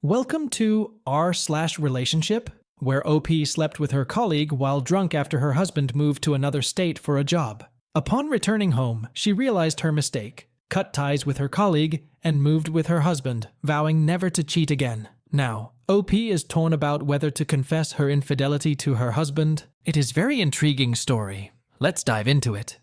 Welcome to r/relationship, where OP slept with her colleague while drunk after her husband moved to another state for a job. Upon returning home, she realized her mistake, cut ties with her colleague, and moved with her husband, vowing never to cheat again. Now, OP is torn about whether to confess her infidelity to her husband. It is a very intriguing story. Let's dive into it.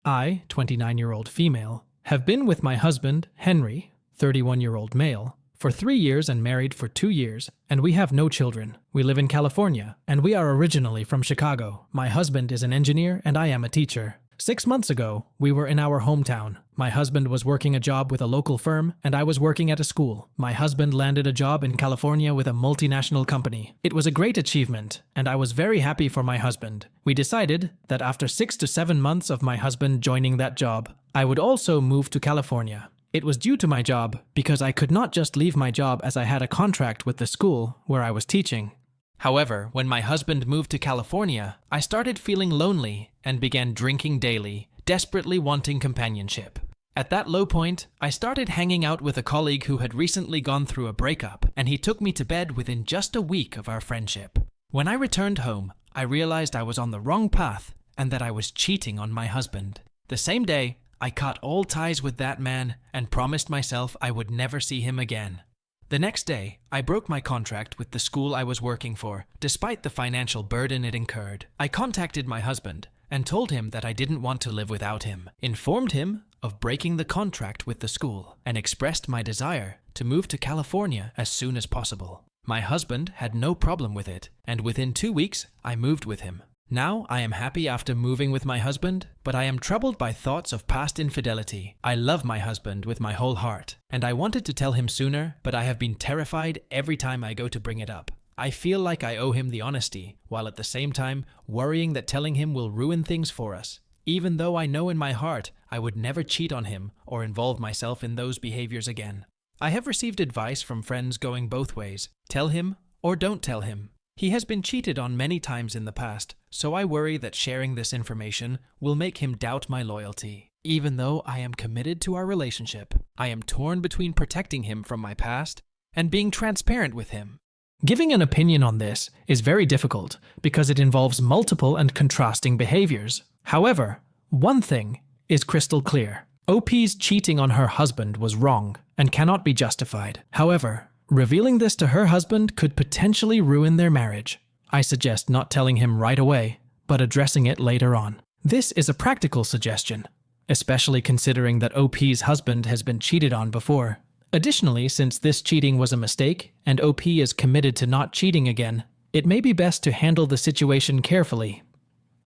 I, 29-year-old female, have been with my husband, Henry, 31-year-old male, for 3 years and married for 2 years, and we have no children. We live in California, and we are originally from Chicago. My husband is an engineer, and I am a teacher. 6 months ago, we were in our hometown. My husband was working a job with a local firm, and I was working at a school. My husband landed a job in California with a multinational company. It was a great achievement, and I was very happy for my husband. We decided that after 6 to 7 months of my husband joining that job, I would also move to California. It was due to my job, because I could not just leave my job as I had a contract with the school where I was teaching. However, when my husband moved to California, I started feeling lonely and began drinking daily, desperately wanting companionship. At that low point, I started hanging out with a colleague who had recently gone through a breakup, and he took me to bed within just a week of our friendship. When I returned home, I realized I was on the wrong path and that I was cheating on my husband. The same day, I cut all ties with that man and promised myself I would never see him again. The next day, I broke my contract with the school I was working for, despite the financial burden it incurred. I contacted my husband and told him that I didn't want to live without him, informed him of breaking the contract with the school, and expressed my desire to move to California as soon as possible. My husband had no problem with it, and within 2 weeks, I moved with him. Now I am happy after moving with my husband, but I am troubled by thoughts of past infidelity. I love my husband with my whole heart, and I wanted to tell him sooner, but I have been terrified every time I go to bring it up. I feel like I owe him the honesty, while at the same time worrying that telling him will ruin things for us, even though I know in my heart I would never cheat on him or involve myself in those behaviors again. I have received advice from friends going both ways. Tell him or don't tell him. He has been cheated on many times in the past, so I worry that sharing this information will make him doubt my loyalty. Even though I am committed to our relationship, I am torn between protecting him from my past and being transparent with him. Giving an opinion on this is very difficult because it involves multiple and contrasting behaviors. However, one thing is crystal clear. OP's cheating on her husband was wrong and cannot be justified. However, revealing this to her husband could potentially ruin their marriage. I suggest not telling him right away, but addressing it later on. This is a practical suggestion, especially considering that OP's husband has been cheated on before. Additionally, since this cheating was a mistake and OP is committed to not cheating again, it may be best to handle the situation carefully.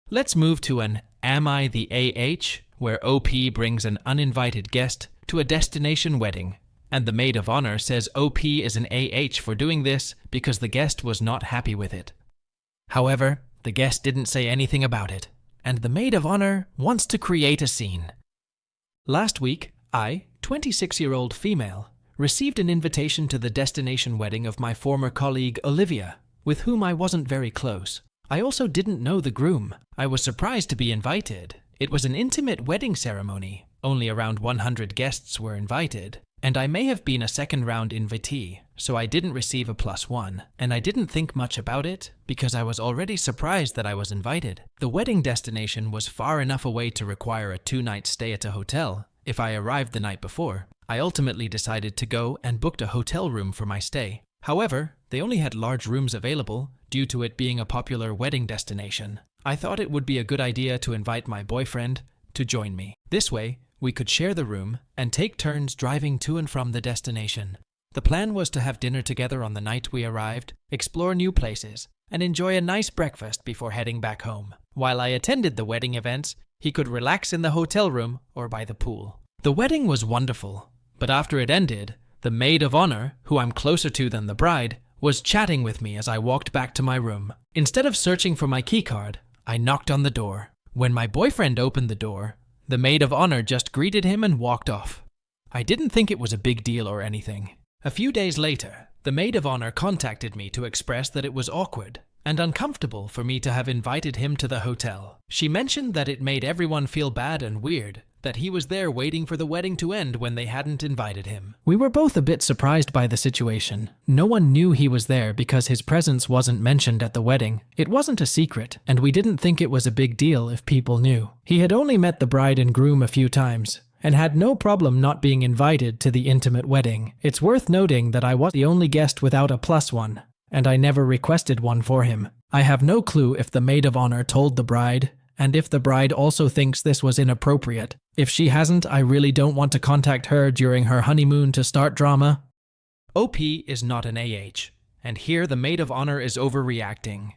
Let's move to an Am I the AH, where OP brings an uninvited guest to a destination wedding, and the maid of honor says OP is an AH for doing this because the guest was not happy with it. However, the guest didn't say anything about it, and the maid of honor wants to create a scene. Last week, I, 26-year-old female, received an invitation to the destination wedding of my former colleague Olivia, with whom I wasn't very close. I also didn't know the groom. I was surprised to be invited. It was an intimate wedding ceremony. Only around 100 guests were invited, and I may have been a second-round invitee, so I didn't receive a +1, and I didn't think much about it because I was already surprised that I was invited. The wedding destination was far enough away to require a 2-night stay at a hotel if I arrived the night before. I ultimately decided to go and booked a hotel room for my stay. However, they only had large rooms available due to it being a popular wedding destination. I thought it would be a good idea to invite my boyfriend to join me. This way, we could share the room and take turns driving to and from the destination. The plan was to have dinner together on the night we arrived, explore new places, and enjoy a nice breakfast before heading back home. While I attended the wedding events, he could relax in the hotel room or by the pool. The wedding was wonderful, but after it ended, the maid of honor, who I'm closer to than the bride, was chatting with me as I walked back to my room. Instead of searching for my keycard, I knocked on the door. When my boyfriend opened the door, the maid of honor just greeted him and walked off. I didn't think it was a big deal or anything. A few days later, the maid of honor contacted me to express that it was awkward and uncomfortable for me to have invited him to the hotel. She mentioned that it made everyone feel bad and weird that he was there waiting for the wedding to end when they hadn't invited him. We were both a bit surprised by the situation. No one knew he was there because his presence wasn't mentioned at the wedding. It wasn't a secret, and we didn't think it was a big deal if people knew. He had only met the bride and groom a few times, and had no problem not being invited to the intimate wedding. It's worth noting that I was the only guest without a +1, and I never requested one for him. I have no clue if the maid of honor told the bride, and if the bride also thinks this was inappropriate. If she hasn't, I really don't want to contact her during her honeymoon to start drama. OP is not an AH, and here the maid of honor is overreacting.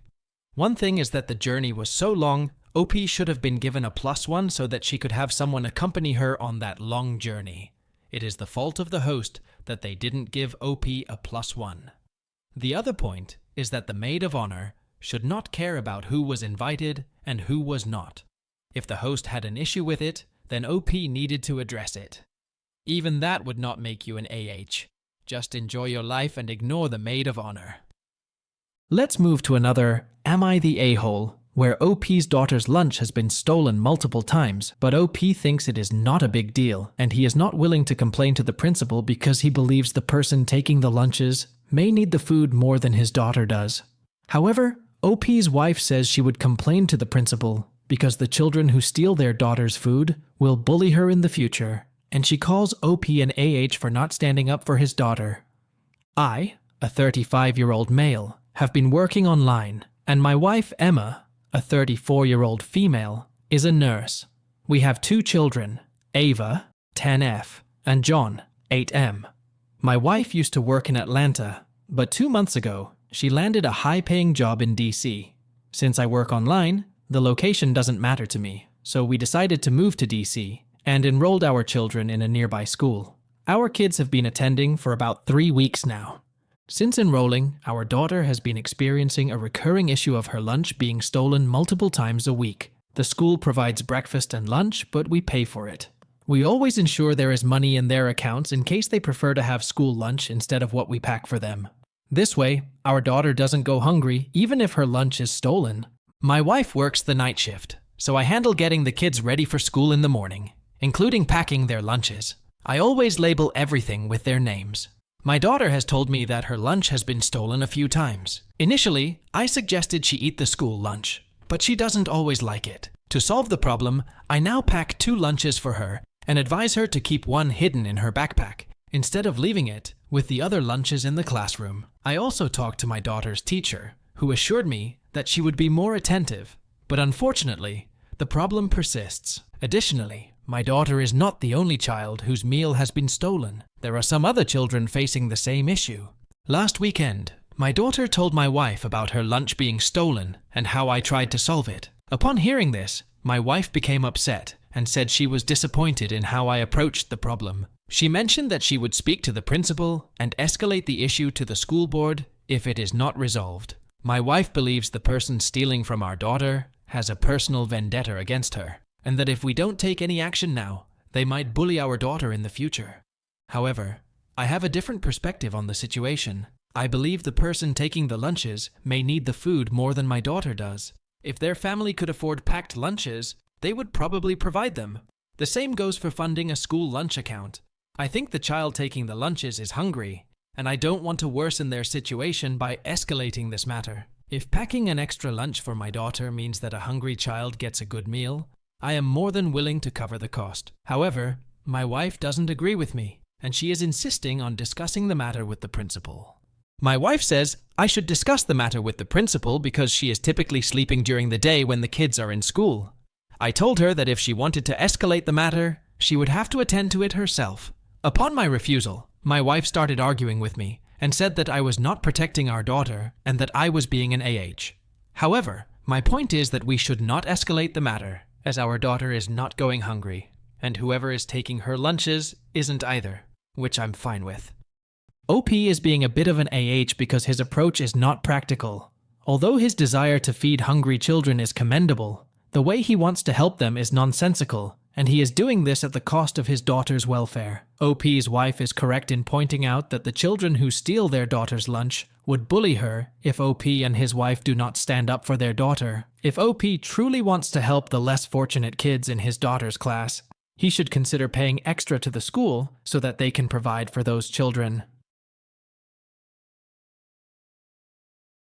One thing is that the journey was so long, OP should have been given a +1 so that she could have someone accompany her on that long journey. It is the fault of the host that they didn't give OP a +1. The other point is that the maid of honor should not care about who was invited and who was not. If the host had an issue with it, then OP needed to address it. Even that would not make you an AH. Just enjoy your life and ignore the maid of honor. Let's move to another Am I the A-hole, where OP's daughter's lunch has been stolen multiple times, but OP thinks it is not a big deal, and he is not willing to complain to the principal because he believes the person taking the lunches may need the food more than his daughter does. However, OP's wife says she would complain to the principal because the children who steal their daughter's food will bully her in the future, and she calls OP an AH for not standing up for his daughter. I, a 35-year-old male, have been working online, and my wife Emma, a 34-year-old female, is a nurse. We have 2 children, Ava, 10F, and John, 8M. My wife used to work in Atlanta, but 2 months ago, she landed a high-paying job in DC. Since I work online, the location doesn't matter to me, so we decided to move to DC and enrolled our children in a nearby school. Our kids have been attending for about 3 weeks now. Since enrolling, our daughter has been experiencing a recurring issue of her lunch being stolen multiple times a week. The school provides breakfast and lunch, but we pay for it. We always ensure there is money in their accounts in case they prefer to have school lunch instead of what we pack for them. This way, our daughter doesn't go hungry even if her lunch is stolen. My wife works the night shift, so I handle getting the kids ready for school in the morning, including packing their lunches. I always label everything with their names. My daughter has told me that her lunch has been stolen a few times. Initially, I suggested she eat the school lunch, but she doesn't always like it. To solve the problem, I now pack 2 lunches for her and advise her to keep one hidden in her backpack, instead of leaving it with the other lunches in the classroom. I also talked to my daughter's teacher, who assured me that she would be more attentive, but unfortunately, the problem persists. Additionally, my daughter is not the only child whose meal has been stolen. There are some other children facing the same issue. Last weekend, my daughter told my wife about her lunch being stolen and how I tried to solve it. Upon hearing this, my wife became upset and said she was disappointed in how I approached the problem. She mentioned that she would speak to the principal and escalate the issue to the school board if it is not resolved. My wife believes the person stealing from our daughter has a personal vendetta against her, and that if we don't take any action now, they might bully our daughter in the future. However, I have a different perspective on the situation. I believe the person taking the lunches may need the food more than my daughter does. If their family could afford packed lunches, they would probably provide them. The same goes for funding a school lunch account. I think the child taking the lunches is hungry, and I don't want to worsen their situation by escalating this matter. If packing an extra lunch for my daughter means that a hungry child gets a good meal, I am more than willing to cover the cost. However, my wife doesn't agree with me, and she is insisting on discussing the matter with the principal. My wife says I should discuss the matter with the principal because she is typically sleeping during the day when the kids are in school. I told her that if she wanted to escalate the matter, she would have to attend to it herself. Upon my refusal, my wife started arguing with me and said that I was not protecting our daughter and that I was being an AH. However, my point is that we should not escalate the matter, as our daughter is not going hungry, and whoever is taking her lunches isn't either, which I'm fine with. OP is being a bit of an AH because his approach is not practical. Although his desire to feed hungry children is commendable, the way he wants to help them is nonsensical, and he is doing this at the cost of his daughter's welfare. OP's wife is correct in pointing out that the children who steal their daughter's lunch would bully her if OP and his wife do not stand up for their daughter. If OP truly wants to help the less fortunate kids in his daughter's class, He should consider paying extra to the school so that they can provide for those children.